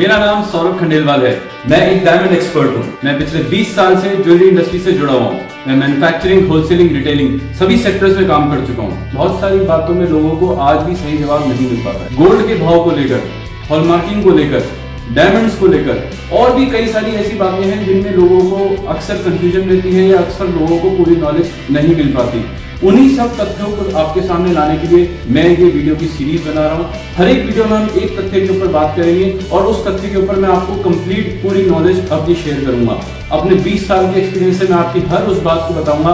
मेरा नाम सौरभ खंडेलवाल है। मैं एक डायमंड एक्सपर्ट हूँ। मैं पिछले 20 साल से ज्वेलरी इंडस्ट्री से जुड़ा हुआ हूँ। मैं मैन्युफैक्चरिंग, होलसेलिंग, रिटेलिंग सभी सेक्टर्स में काम कर चुका हूँ। बहुत सारी बातों में लोगों को आज भी सही जवाब नहीं मिल पाता है। गोल्ड के भाव को लेकर, हॉलमार्किंग को लेकर, डायमंड्स को लेकर और भी कई सारी ऐसी बातें हैं जिनमें लोगों को अक्सर कंफ्यूजन रहती है या अक्सर लोगों को पूरी नॉलेज नहीं मिल पाती। उन्हीं सब तथ्यों को आपके सामने लाने के लिए मैं ये वीडियो की सीरीज बना रहा हूँ। हर एक वीडियो में हम एक तथ्य के ऊपर बात करेंगे और उस तथ्य के ऊपर मैं आपको कंप्लीट पूरी नॉलेज अपनी शेयर करूंगा। अपने 20 साल के एक्सपीरियंस से मैं आपकी हर उस बात को बताऊंगा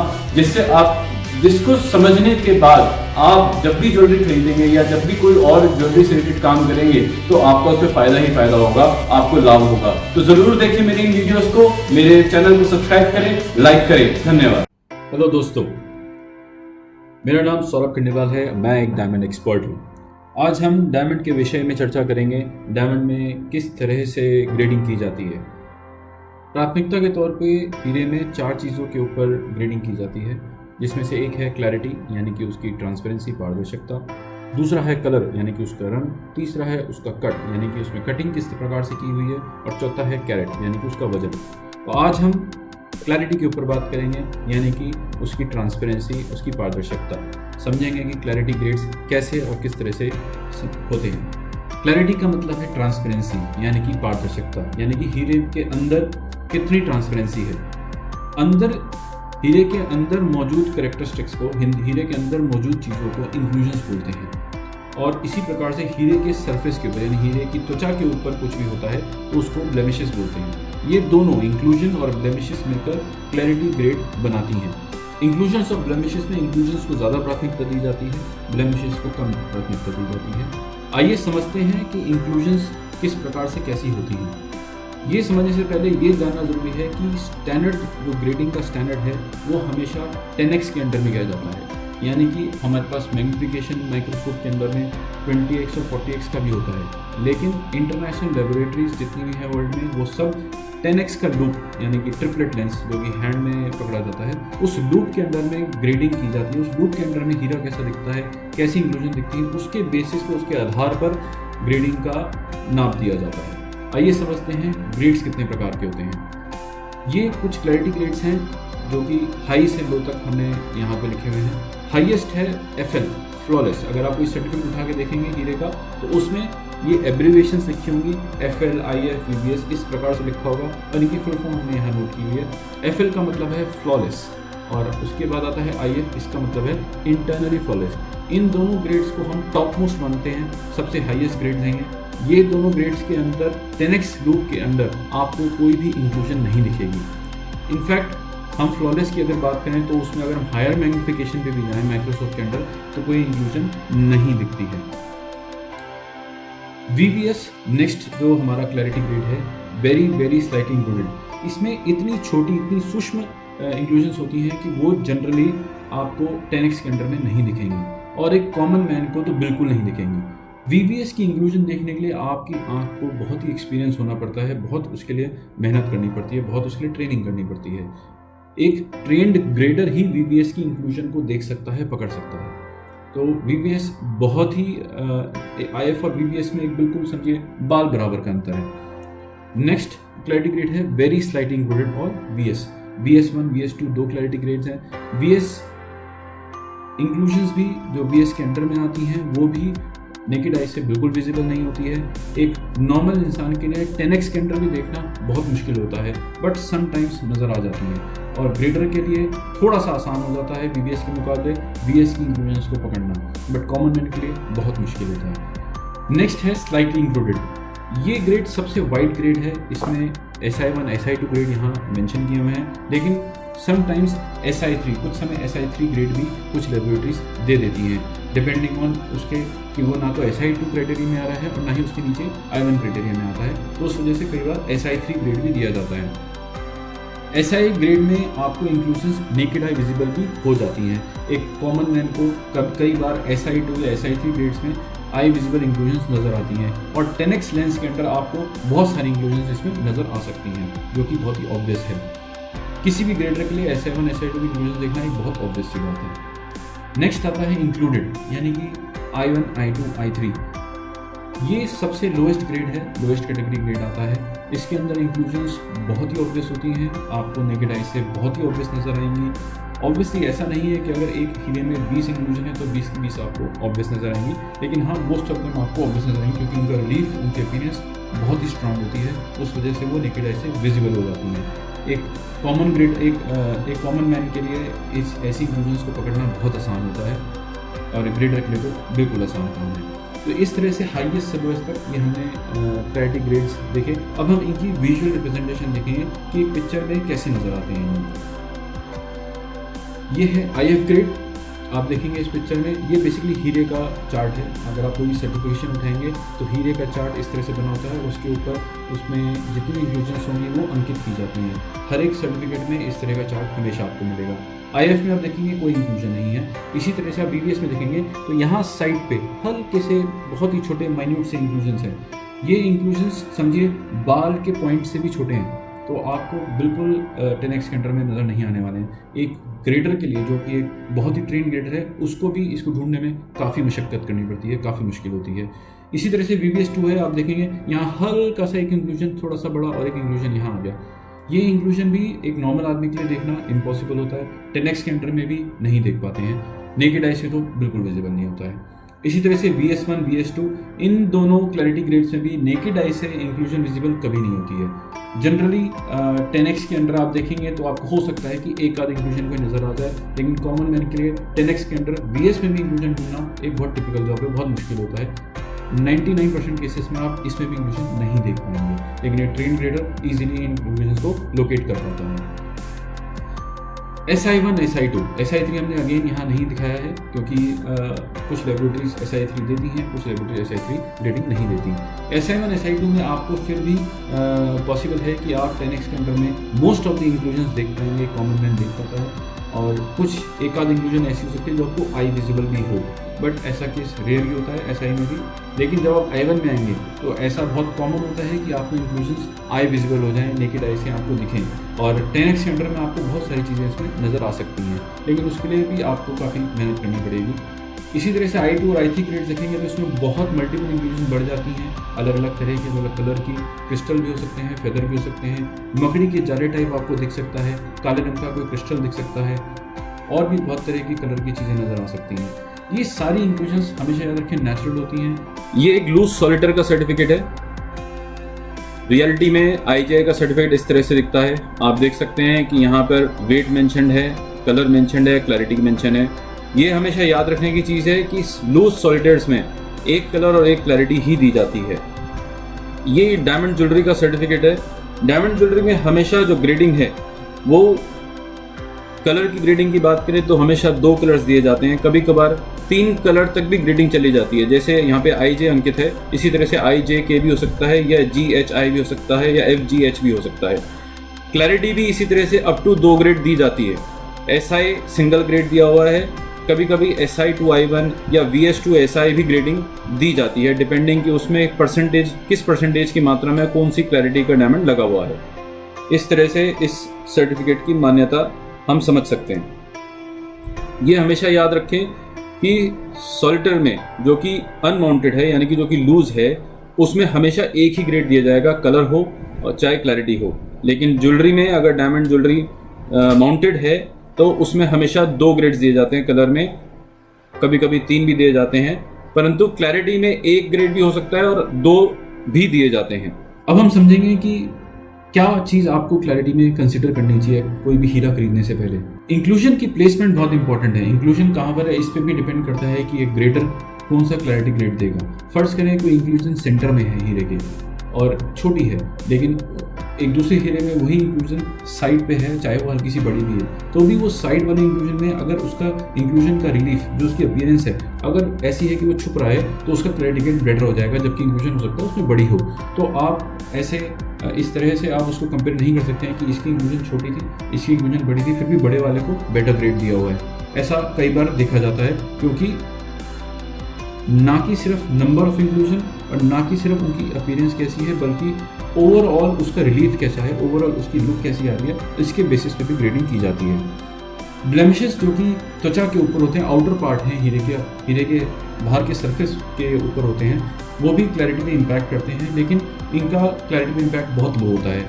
जिसको समझने के बाद आप जब भी ज्वेलरी खरीदेंगे या जब भी कोई और ज्वेलरी से रिलेटेड काम करेंगे तो आपका उसमें फायदा ही फायदा होगा, आपको लाभ होगा। तो जरूर देखिए मेरी इन वीडियोस को, मेरे चैनल को सब्सक्राइब करें, लाइक करें। धन्यवाद। हेलो दोस्तों, मेरा नाम सौरभ खंडेलवाल है। मैं एक डायमंड एक्सपर्ट हूँ। आज हम डायमंड के विषय में चर्चा करेंगे। डायमंड में किस तरह से ग्रेडिंग की जाती है। प्राथमिकता के तौर पे हीरे में 4 चीज़ों के ऊपर ग्रेडिंग की जाती है, जिसमें से एक है क्लैरिटी यानी कि उसकी ट्रांसपेरेंसी, पारदर्शिता। दूसरा है कलर यानी कि उसका रंग। तीसरा है उसका कट यानी कि उसमें कटिंग किस प्रकार से की हुई है। और चौथा है कैरेट यानी कि उसका वजन। तो आज हम क्लैरिटी के ऊपर बात करेंगे यानी कि उसकी ट्रांसपेरेंसी, उसकी पारदर्शिता। समझेंगे कि क्लैरिटी ग्रेड्स कैसे और किस तरह से होते हैं। क्लैरिटी का मतलब है ट्रांसपेरेंसी यानी कि पारदर्शिता, यानी कि हीरे के अंदर कितनी ट्रांसपेरेंसी है। हीरे के अंदर मौजूद कैरेक्टरिस्टिक्स को, हीरे के अंदर मौजूद चीज़ों को इंक्लूजन्स बोलते हैं। और इसी प्रकार से हीरे के सरफेस के ऊपर यानी हीरे की त्वचा के ऊपर कुछ भी होता है तो उसको ब्लेमिशेस बोलते हैं। ये दोनों इंक्लूजन और ब्लेमिशेस मिलकर क्लैरिटी ग्रेड बनाती हैं। इंक्लूजन्स और ब्लेमिशेस में इंक्लूजन्स को ज़्यादा प्राथमिकता दी जाती है, ब्लेमिशेस को कम प्राथमिकता दी जाती है। आइए समझते हैं कि इंक्लूजन्स किस प्रकार से कैसी होती हैं। ये समझने से पहले ये जानना जरूरी है कि स्टैंडर्ड जो ग्रेडिंग का स्टैंडर्ड है वो हमेशा 10x के अंडर में किया जाता है। यानी कि हमारे पास मैग्नीफिकेशन माइक्रोस्कोप के अंदर में 20x और 40x का भी होता है, लेकिन इंटरनेशनल लेबोरेटरीज जितनी भी है वर्ल्ड में वो सब 10x का लूप यानी कि ट्रिपलेट लेंस जो कि हैंड में पकड़ा जाता है, उस लूप के अंदर में ग्रेडिंग की जाती है। उस लूप के अंदर में हीरा कैसा दिखता है, कैसी इंक्लूजन दिखती है, उसके बेसिस पे, उसके आधार पर ग्रेडिंग का नाप दिया जाता है। आइए समझते हैं ग्रेड्स कितने प्रकार के होते हैं। ये कुछ क्लैरिटी ग्रेड्स हैं जो कि हाई से लो तक हमने यहाँ पे लिखे हुए हैं। हाईएस्ट है FL फ्लॉलेस। अगर आप कोई सर्टिफिकेट उठा के देखेंगे हीरे का तो उसमें ये एब्रीविएशंस लिखी होंगी, FL, IF, VVS इस प्रकार से लिखा होगा और इनकी फुल फॉर्म हमने यहाँ नोट की हुई है। FL का मतलब है फ्लॉलेस और उसके बाद आता है IF, इसका मतलब है इंटरनली फ्लॉलेस। इन दोनों ग्रेड्स को हम टॉप मोस्ट मानते हैं, सबसे हाईएस्ट ग्रेड हैं। ये दोनों ग्रेड्स के अंदर 10x लूप के अंदर आपको कोई भी इंक्लूजन नहीं दिखेगी। इनफैक्ट हम फ्लॉलेस की अगर बात करें तो उसमें अगर हम हायर मैग्नीफिकेशन पे भी जाएं माइक्रोस्कोप के अंदर तो कोई इंक्लूजन नहीं दिखती है। VVS नेक्स्ट जो हमारा क्लैरिटी ग्रेड है, वेरी वेरी स्लाइटली इंक्लूडेड। इसमें इतनी छोटी, इतनी सूक्ष्म इंक्लूजन्स होती हैं कि वो जनरली आपको 10x के अंडर में नहीं दिखेंगी और एक कॉमन मैन को तो बिल्कुल नहीं दिखेंगी। VVS की इंक्लूजन देखने के लिए आपकी आंख को बहुत ही एक्सपीरियंस होना पड़ता है, बहुत उसके लिए मेहनत करनी पड़ती है, बहुत उसके लिए ट्रेनिंग करनी पड़ती है। एक ट्रेंड ग्रेडर ही VVS की इंक्लूजन को देख सकता है, पकड़ सकता है। तो VVS बहुत ही IF और VVS में एक बिल्कुल समझिए बाल बराबर का अंतर है। नेक्स्ट क्लैरिटी ग्रेड है वेरी स्लाइटली इंक्लूडेड और VS। VS1, VS2 दो क्लैरिटी ग्रेड्स हैं। VS इंक्लूजन्स भी जो VS के अंडर में आती हैं वो भी नेकेड आई से बिल्कुल विजिबल नहीं होती है। एक नॉर्मल इंसान के लिए 10x के अंडर भी देखना बहुत मुश्किल होता है, बट समटाइम्स नज़र आ जाती है। और ग्रेडर के लिए थोड़ा सा आसान हो जाता है VVS के मुकाबले VS की इंक्लूजन्स को पकड़ना, बट कॉमन मैन के लिए बहुत मुश्किल होता है। नेक्स्ट है स्लाइटली इंक्लूडेड। ये ग्रेड सबसे वाइड ग्रेड है। इसमें SI1, SI2 ग्रेड यहाँ मेंशन किए हुए हैं, लेकिन समटाइम्स SI3, कुछ समय SI3 ग्रेड भी कुछ लेबोरेटरीज दे देती हैं, डिपेंडिंग ऑन उसके कि वो ना तो SI2 क्राइटेरिया में आ रहा है और ना ही उसके नीचे I1 क्राइटेरिया में आता है। तो उस वजह से कई बार SI3 ग्रेड भी दिया जाता है। SI ग्रेड में आपको इंक्लूजन्स नेकेड आई विजिबल भी हो जाती हैं। एक कॉमन मैन को कई बार SI2 या SI3 ग्रेड्स में आई विजिबल इंक्लूजन्स नज़र आती हैं और 10x लेंस के अंदर आपको बहुत सारी इंक्लूजन्स इसमें नज़र आ सकती हैं, जो कि बहुत ही ऑब्वियस है। किसी भी ग्रेडर के लिए SI1, SI2 की इंक्लूजन देखना एक बहुत ऑब्वियस सी बात है। नेक्स्ट आता है इंक्लूडेड, यानी कि I1, I2, I3। ये सबसे लोएस्ट ग्रेड है, लोएस्ट कैटेगरी ग्रेड आता है। इसके अंदर इंक्लूजन्स बहुत ही ऑब्वियस होती हैं, आपको नेकेड आई से बहुत ही ऑब्वियस नज़र आएंगी। ऑब्वियसली ऐसा नहीं है कि अगर एक हीरे में 20 इंक्लूजन है तो 20 की 20 आपको ऑब्वियस नज़र आएंगी, लेकिन हाँ मोस्ट ऑफ देम आपको ऑब्वियस नज़र आएंगी क्योंकि उनका रिलीफ, उनकी अपीयरेंस बहुत ही स्ट्रांग होती है, उस वजह से वो नेकेड आई से विजिबल हो जाती हैं। एक कॉमन ग्रेड, एक कॉमन मैन के लिए इस ऐसी इंक्लूजन्स को पकड़ना बहुत आसान होता है और ग्रेड रखने को बिल्कुल आसान काम है। तो इस तरह से हाईएस्ट से लोएस्ट तक ये हमने प्रायोरिटी ग्रेड्स देखे। अब हम इनकी विजुअल रिप्रेजेंटेशन देखेंगे कि पिक्चर में कैसे नज़र आते हैं। ये है IF ग्रेड, आप देखेंगे इस पिक्चर में, ये बेसिकली हीरे का चार्ट है। अगर आप कोई सर्टिफिकेशन उठाएंगे तो हीरे का चार्ट इस तरह से बना होता है, उसके ऊपर उसमें जितनी इंक्लूजन्स होंगी वो अंकित की जाती हैं। हर एक सर्टिफिकेट में इस तरह का चार्ट हमेशा आपको मिलेगा। IF में आप देखेंगे कोई इंक्लूजन नहीं है। इसी तरह से आप BVS में देखेंगे तो यहाँ साइड पे हल्के से बहुत ही छोटे माइन्यूट से इंक्लूजन्स हैं। ये इंक्लूजन्स समझिए बाल के पॉइंट से भी छोटे हैं, तो आपको बिल्कुल 10x के अंडर में नज़र नहीं आने वाले हैं। एक ग्रेडर के लिए जो कि एक बहुत ही ट्रेन ग्रेडर है, उसको भी इसको ढूंढने में काफ़ी मशक्क़त करनी पड़ती है, काफ़ी मुश्किल होती है। इसी तरह से VVS 2 है, आप देखेंगे यहाँ हल्का सा एक इंक्लूजन थोड़ा सा बड़ा और एक इंक्लूजन यहाँ आ गया। ये इंक्लूजन भी एक नॉर्मल आदमी के लिए देखना इम्पॉसिबल होता है, 10x के अंडर में भी नहीं देख पाते हैं, नेकेड आई से तो बिल्कुल विजिबल नहीं होता है। इसी तरह से VS1, VS2, इन दोनों क्लैरिटी ग्रेड्स में भी नेकेड आई से इंक्लूजन विजिबल कभी नहीं होती है। जनरली 10x के अंडर आप देखेंगे तो आपको हो सकता है कि एक आध इंक्लूजन कोई नज़र आ जाए, लेकिन कॉमन मैन के लिए 10x के अंडर VS में भी इंक्लूजन ढूंढना एक बहुत टिपिकल जॉब है, बहुत मुश्किल होता है। 99% केसेस में आप इसमें भी इंक्लूजन नहीं देख पाएंगे, लेकिन ये ट्रेन ग्रेडर इजीली इन इंक्लूजन को लोकेट कर पाता है। SI1, SI2, SI3 हमने अगेन यहाँ नहीं दिखाया है क्योंकि कुछ लेबोरेटरीज SI3 देती हैं, कुछ लेबोरेटरी SI3 रेटिंग नहीं देती। SI1, SI2 में आपको फिर भी पॉसिबल है कि आप 10x के अंडर में मोस्ट ऑफ द इंक्लूजन्स देख पाएंगे, कॉमन मैन देख पाता है, और कुछ एक आध इंक्लूजन ऐसी हो सकती है जो आपको आई विजिबल भी हो, बट ऐसा केस रेयरली होता है SI में भी। लेकिन जब आप I1 में आएंगे तो ऐसा बहुत कॉमन होता है कि आपको इंक्लूजन्स आई विजिबल हो जाएं, नेकेड आई से आपको दिखें, और 10x के अंडर में आपको बहुत सारी चीज़ें इसमें नज़र आ सकती हैं, लेकिन उसके लिए भी आपको काफ़ी मेहनत करनी पड़ेगी। इसी तरह से I2 और I3 ग्रेड देखेंगे तो इसमें बहुत मल्टीपल इंक्लूजन बढ़ जाती हैं, अलग अलग तरह के, अलग कलर की, क्रिस्टल भी हो सकते हैं, फेदर भी हो सकते हैं, मकड़ी के जाले टाइप आपको दिख सकता है, काले रंग का कोई क्रिस्टल दिख सकता है, और भी बहुत तरह की कलर की चीज़ें नज़र आ सकती हैं। ये सारी इंक्लूजन्स हमेशा याद रखें नेचुरल होती हैं। ये एक लूज सॉलिटर का सर्टिफिकेट है। रियलिटी में IJI का सर्टिफिकेट इस तरह से दिखता है। आप देख सकते हैं कि यहाँ पर वेट मेंशन्ड है, कलर मेंशन्ड है, क्लैरिटी मेंशन है। ये हमेशा याद रखने की चीज़ है कि लूज सॉलिटर्स में एक कलर और एक क्लैरिटी ही दी जाती है। ये डायमंड ज्वेलरी का सर्टिफिकेट है। डायमंड ज्वेलरी में हमेशा जो ग्रेडिंग है वो कलर की ग्रेडिंग की बात करें तो हमेशा 2 कलर्स दिए जाते हैं, कभी कभार 3 कलर तक भी ग्रेडिंग चली जाती है। जैसे यहाँ पे IJ अंकित है, इसी तरह से IJK भी हो सकता है, या GHI भी हो सकता है, या FGH भी हो सकता है। क्लैरिटी भी इसी तरह से अप टू 2 ग्रेड दी जाती है। SI सिंगल ग्रेड दिया हुआ है, कभी कभी SI to I1 या VS to SI भी ग्रेडिंग दी जाती है, डिपेंडिंग कि उसमें एक परसेंटेज, किस परसेंटेज की मात्रा में कौन सी क्लैरिटी का डायमंड लगा हुआ है। इस तरह से इस सर्टिफिकेट की मान्यता हम समझ सकते हैं। ये हमेशा याद रखें कि सॉलिटर में जो कि अनमाउंटेड है, यानी कि जो कि लूज है, उसमें हमेशा एक ही ग्रेड दिया जाएगा, कलर हो और चाहे क्लैरिटी हो। लेकिन ज्वेलरी में अगर डायमंड ज्वेलरी माउंटेड है तो उसमें हमेशा 2 ग्रेड्स दिए जाते हैं, कलर में कभी कभी 3 भी दिए जाते हैं, परंतु क्लैरिटी में 1 ग्रेड भी हो सकता है और 2 भी दिए जाते हैं। अब हम समझेंगे कि क्या चीज़ आपको क्लैरिटी में कंसिडर करनी चाहिए कोई भी हीरा खरीदने से पहले। इंक्लूजन की प्लेसमेंट बहुत इंपॉर्टेंट है। इंक्लूजन कहाँ पर है इस पर भी डिपेंड करता है कि एक ग्रेडर कौन सा क्लैरिटी ग्रेड देगा। फर्ज करें कोई इंक्लूजन सेंटर में है हीरे के और छोटी है, लेकिन एक दूसरे हीरे में वही इंक्लूजन साइड पे है, चाहे वो हल्की सी बड़ी भी है, तो भी वो साइड वाले इंक्लूजन में अगर उसका इंक्लूजन का रिलीफ, जो उसकी अपीयरेंस है, अगर ऐसी है कि वो छुप रहा है तो उसका क्लैरिटी ग्रेड बेटर हो जाएगा, जबकि इंक्लूजन हो सकता है उसमें बड़ी हो। तो आप ऐसे इस तरह से आप उसको कंपेयर नहीं कर सकते हैं कि इसकी इंक्लूजन छोटी थी, इसकी इंक्लूजन बड़ी थी, फिर भी बड़े वाले को बेटर ग्रेड दिया हुआ है। ऐसा कई बार देखा जाता है, क्योंकि ना कि सिर्फ नंबर ऑफ इंक्लूजन और ना कि सिर्फ उनकी अपीयरेंस कैसी है, बल्कि ओवरऑल उसका रिलीफ कैसा है, ओवरऑल उसकी लुक कैसी आ रही है, इसके बेसिस पे भी ग्रेडिंग की जाती है। ब्लेमिशेस जो कि त्वचा के ऊपर होते हैं, आउटर पार्ट हैं हीरे के बाहर के सरफेस के ऊपर होते हैं, वो भी क्लैरिटी में इम्पैक्ट करते हैं, लेकिन इनका क्लैरिटी में इम्पैक्ट बहुत लो होता है।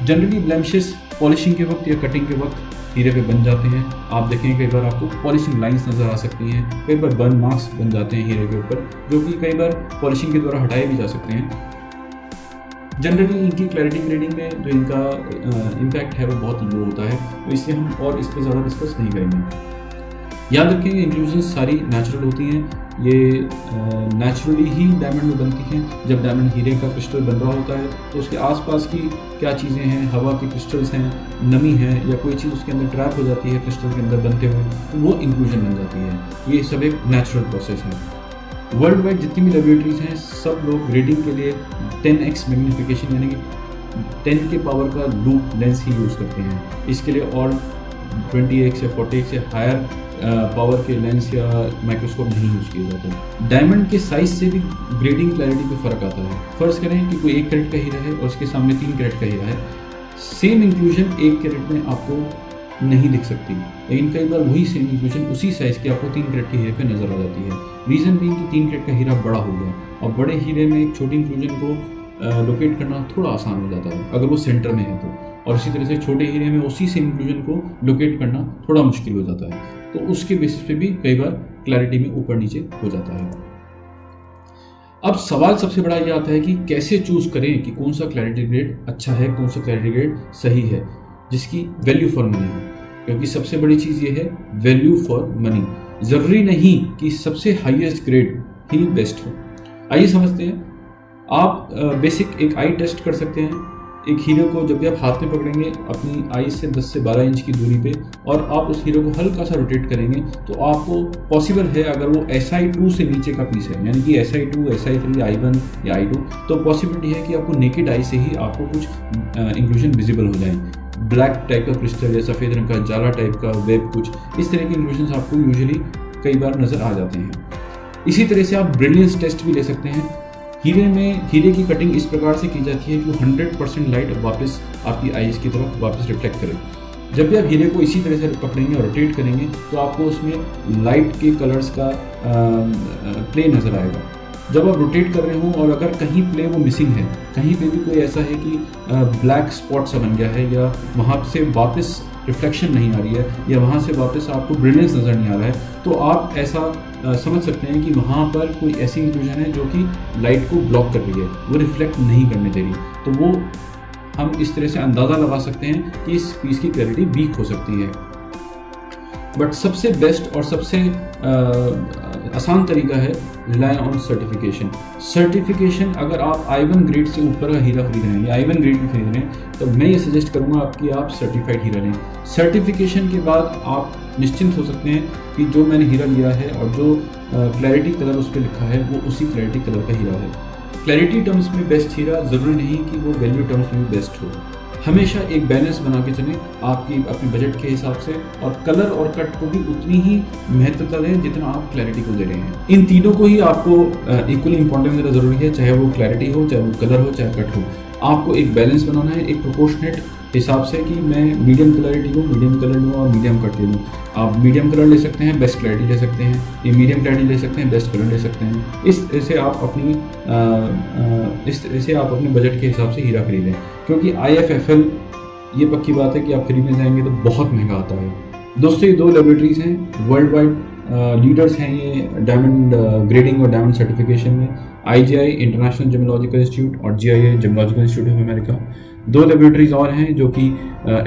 जनरली ब्लेमिशेस पॉलिशिंग के वक्त या कटिंग के वक्त हीरे पे बन जाते हैं। आप देखेंगे कई बार आपको पॉलिशिंग लाइंस नज़र आ सकती हैं, कई बार बर्न मार्क्स बन जाते हैं हीरे के ऊपर, जो कि कई बार पॉलिशिंग के द्वारा हटाए भी जा सकते हैं। जनरली इनकी क्लैरिटी ग्रेडिंग में जो इनका इम्पैक्ट है वो बहुत लो होता है, तो इसलिए हम और इस पर ज़्यादा डिस्कस नहीं करेंगे। याद रखें इंक्लूजन्स सारी नेचुरल होती हैं, ये नेचुरली ही डायमंड में बनती हैं। जब डायमंड हीरे का क्रिस्टल बन रहा होता है तो उसके आसपास की क्या चीज़ें हैं, हवा के क्रिस्टल्स हैं, नमी है, या कोई चीज़ उसके अंदर ट्रैप हो जाती है क्रिस्टल के अंदर बनते हुए, तो वो इंक्लूजन बन जाती है। ये सब एक नेचुरल प्रोसेस है। वर्ल्ड वाइड जितनी भी लेबोरेटरीज हैं सब लोग ग्रेडिंग के लिए 10x मैग्नीफिकेशन यानी कि 10 के पावर का लूप लेंस ही यूज़ करते हैं। इसके लिए और 20x या 40x या हायर पावर के लेंस या माइक्रोस्कोप नहीं यूज़ किए जाते। डायमंड के साइज से भी ग्रेडिंग क्लैरिटी पे फ़र्क आता है। फर्ज करें कि कोई 1 कैरेट का हीरा है और उसके सामने 3 कैरेट का हीरा है, सेम इंक्लूजन 1 कैरेट में आपको नहीं दिख सकती, लेकिन कई बार वही सेम इंक्लूजन उसी साइज़ की आपको 3 कैरेट के हीरे पे नज़र आ जाती है। रीज़न बीइंग कि 3 कैरेट का हीरा बड़ा हो गया और बड़े हीरे में एक छोटी इंक्लूजन को लोकेट करना थोड़ा आसान हो जाता है अगर वो सेंटर में है तो, और इसी तरह से छोटे हीरे में उसी सेम इंक्लूजन को लोकेट करना थोड़ा मुश्किल हो जाता है, तो उसके बेसिस पे भी कई बार क्लैरिटी में ऊपर नीचे हो जाता है। अब सवाल सबसे बड़ा ये आता है कि कैसे चूज करें कि कौन सा क्लैरिटी ग्रेड अच्छा है, कौन सा क्लैरिटी ग्रेड सही है, जिसकी वैल्यू फॉर मनी हो, क्योंकि सबसे बड़ी चीज़ ये है वैल्यू फॉर मनी। ज़रूरी नहीं कि सबसे हाईएस्ट ग्रेड ही बेस्ट हो। आइए समझते हैं। आप बेसिक एक आई टेस्ट कर सकते हैं। एक हीरे को जब भी आप हाथ में पकड़ेंगे अपनी आई से 10 से 12 इंच की दूरी पे, और आप उस हीरे को हल्का सा रोटेट करेंगे, तो आपको पॉसिबल है अगर वो SI2 से नीचे का पीस है, यानी कि SI2, SI3, I1 या I2, तो पॉसिबिलिटी है कि आपको नेकेड आई से ही आपको कुछ इंक्लूजन विजिबल हो जाए। ब्लैक टाइप का क्रिस्टल या सफ़ेद रंग का जाला टाइप का वेब, कुछ इस तरह के इंक्लूजन आपको यूजुअली कई बार नज़र आ जाते हैं। इसी तरह से आप ब्रिलियंस टेस्ट भी ले सकते हैं। हीरे की कटिंग इस प्रकार से की जाती है कि 100% लाइट वापस आपकी आईज की तरफ वापस रिफ्लेक्ट करे। जब भी आप हीरे को इसी तरह से पकड़ेंगे और रोटेट करेंगे तो आपको उसमें लाइट के कलर्स का प्ले नज़र आएगा। जब आप रोटेट कर रहे हो और अगर कहीं प्ले वो मिसिंग है, कहीं पे भी कोई ऐसा है कि ब्लैक स्पॉट सा बन गया है, या वहाँ से वापस रिफ्लेक्शन नहीं आ रही है, या वहाँ से वापस आपको ब्रिलियंस नज़र नहीं आ रहा है, तो आप ऐसा समझ सकते हैं कि वहाँ पर कोई ऐसी इंक्लूजन है जो कि लाइट को ब्लॉक कर रही है, वो रिफ्लेक्ट नहीं करने दे रही। तो वो हम इस तरह से अंदाज़ा लगा सकते हैं कि इस पीस की क्लैरिटी वीक हो सकती है। बट सबसे बेस्ट और सबसे आसान तरीका है रिलाय ऑन सर्टिफिकेशन। सर्टिफिकेशन, अगर आप I1 ग्रेड से ऊपर का हीरा खरीद रहे हैं या I1 ग्रेड में खरीद रहे हैं, तो मैं ये सजेस्ट करूँगा आपकी आप सर्टिफाइड हीरा लें। सर्टिफिकेशन के बाद आप निश्चिंत हो सकते हैं कि जो मैंने हीरा लिया है और जो क्लैरिटी कलर उस पर लिखा है वो उसी क्लैरिटी कलर का हीरा है। क्लैरिटी टर्म्स में बेस्ट हीरा ज़रूरी नहीं कि वो वैल्यू टर्म्स में भी बेस्ट हो। हमेशा एक बैलेंस बना के चलें आपकी अपने बजट के हिसाब से, और कलर और कट को भी उतनी ही महत्वता दें जितना आप क्लैरिटी को दे रहे हैं। इन तीनों को ही आपको इक्वली इंपॉर्टेंस देना ज़रूरी है, चाहे वो क्लैरिटी हो, चाहे वो कलर हो, चाहे कट हो। आपको एक बैलेंस बनाना है, एक प्रोपोर्शनेट हिसाब से कि मैं मीडियम क्लैरिटी लूँ, मीडियम कलर लूँ और मीडियम कट ले लूँ। आप मीडियम कलर ले सकते हैं, बेस्ट क्लैरिटी ले सकते हैं, ये मीडियम क्लैरिटी ले सकते हैं, बेस्ट कलर ले सकते हैं। इस तरह से आप अपने बजट के हिसाब से हीरा खरीदें, क्योंकि IFFL ये पक्की बात है कि आप खरीदने जाएंगे तो बहुत महंगा आता है। दोस्तों, ये 2 लेबोरेटरीज हैं, वर्ल्ड वाइड लीडर्स हैं ये डायमंड ग्रेडिंग और डायमंड सर्टिफिकेशन में। IGI इंटरनेशनल जेमोलॉजिकल इंस्टीट्यूट और GIA gemological institute of America. 2 laboratories और हैं जो कि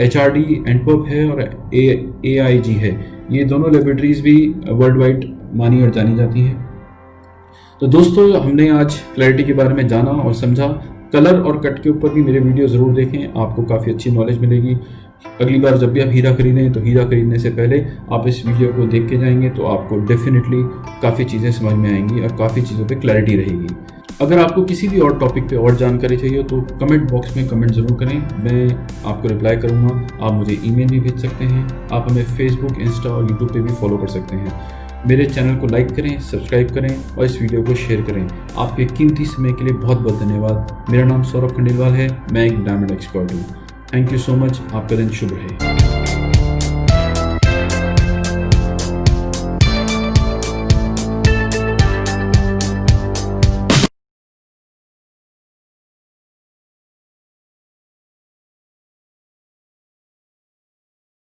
HRD एंटवर्प है और AIG है। ये दोनों लेबोरेटरीज भी वर्ल्ड वाइड मानी और जानी जाती हैं। तो दोस्तों, हमने आज क्लैरिटी के बारे में जाना और समझा। कलर और कट के ऊपर भी मेरे वीडियो ज़रूर देखें, आपको काफ़ी अच्छी नॉलेज मिलेगी। अगली बार जब भी आप हीरा खरीदें तो हीरा खरीदने से पहले आप इस वीडियो को देख के जाएंगे तो आपको डेफिनेटली काफ़ी चीज़ें समझ में आएंगी और काफ़ी चीज़ों पे क्लैरिटी रहेगी। अगर आपको किसी भी और टॉपिक पे और जानकारी चाहिए तो कमेंट बॉक्स में कमेंट ज़रूर करें, मैं आपको रिप्लाई करूँगा। आप मुझे ईमेल भी भेज सकते हैं। आप हमें फेसबुक, इंस्टा और यूट्यूब पे भी फॉलो कर सकते हैं। मेरे चैनल को लाइक करें, सब्सक्राइब करें और इस वीडियो को शेयर करें। आपके कीमती समय के लिए बहुत बहुत धन्यवाद। मेरा नाम सौरभ खंडेलवाल है, मैं एक डायमंड एक्सपर्ट हूँ। Thank you so much. आपका दिन शुभ रहे।